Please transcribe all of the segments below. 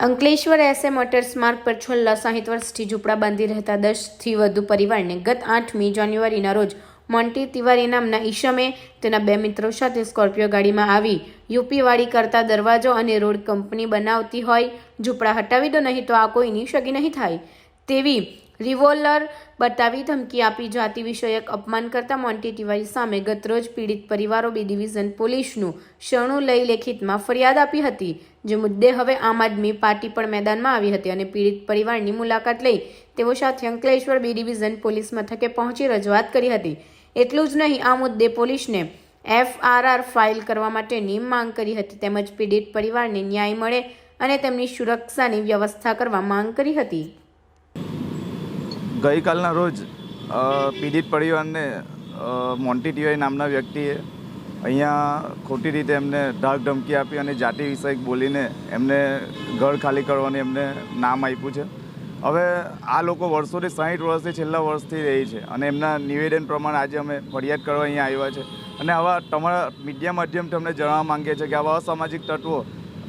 Ankleshwar SA motors માર્ગ પર છેલ્લા 60 વર્ષથી ઝૂંપડા બાંધી રહેતા 10થી વધુ પરિવારને ગત 8મી જાન્યુઆરીના રોજ મોન્ટી તિવારી નામના ઈસમે તેના 2 મિત્રો સાથે સ્કોર્પિયો ગાડીમાં આવી યુપીવાડી કરતા દરવાજો અને રોડ કંપની બનાવતી હોય ઝૂંપડા હટાવી દો, નહીં તો આ કોઈની સગી નહીં થાય તેવી રિવોલ્વર બતાવી ધમકી આપી જાતિ વિષયક અપમાન કરતા મોન્ટી તિવારી સામે ગતરોજ પીડિત પરિવારો બી ડિવિઝન પોલીસનું શરણું લઈ લેખિતમાં ફરિયાદ આપી હતી, જે મુદ્દે હવે આમ આદમી પાર્ટી પણ મેદાનમાં આવી હતી અને પીડિત પરિવારની મુલાકાત લઈ તેઓ સાથે અંકલેશ્વર બી ડિવિઝન પોલીસ મથકે પહોંચી રજૂઆત કરી હતી। એટલું જ નહીં, આ મુદ્દે પોલીસને FRR ફાઇલ કરવા માટેની માંગ કરી હતી તેમજ પીડિત પરિવારને ન્યાય મળે અને તેમની સુરક્ષાની વ્યવસ્થા કરવા માંગ કરી હતી। ગઈકાલના રોજ પીડિત પરિવારને મોન્ટી તિવારી નામના વ્યક્તિએ અહીંયા ખોટી રીતે એમને ધાક ધમકી આપી અને જાતિ વિષયક બોલીને એમને ઘર ખાલી કરવાનું એમને નામ આપ્યું છે। હવે આ લોકો વર્ષોથી 60 વર્ષથી છેલ્લા વર્ષથી રહી છે અને એમના નિવેદન પ્રમાણે આજે અમે ફરિયાદ કરવા અહીંયા આવ્યા છે અને આવા તમારા મીડિયા માધ્યમથી અમને જણાવવા માંગીએ છીએ કે આવા અસામાજિક તત્વો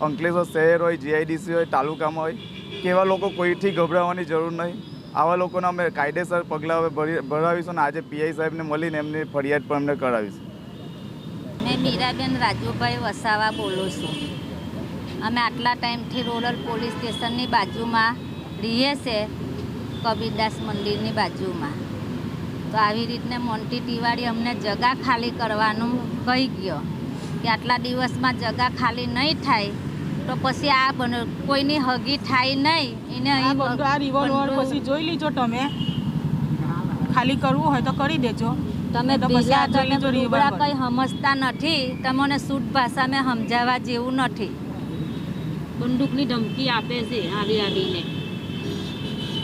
અંકલેશ્વર શહેર હોય, GIDC હોય, તાલુકામાં હોય કે એવા લોકો કોઈથી ગભરાવાની જરૂર નહીં। આવા લોકોને અમે કાયદેસર પગલાં હવે ભરાવીશું અને આજે PI સાહેબને મળીને એમની ફરિયાદ પણ અમને કરાવીશું। मैं मीराबेन राजूभाई वसावा बोलूँ छूँ। અમે આટલા ટાઈમથી રૂરલ પોલીસ સ્ટેશનની બાજુમાં રહીએ છીએ, કબીરદાસ મંદિરની બાજુમાં। તો આવી રીતને મોન્ટી તિવારી અમને જગા ખાલી કરવાનું કહી ગયો કે આટલા દિવસમાં જગા ખાલી નહીં થાય તો પછી આ કોઈની હગી થાય નહીં, એને આ રિવોલ્વર પછી જોઈ લીજો, તમે ખાલી કરવું હોય તો કરી દેજો। તમે બીજા તમે બરોબર કંઈ સમજતા નથી, તમને શુદ્ધ ભાષામાં સમજાવવા જેવું નથી। બંદૂકની ધમકી આપે છે આવી આવીને।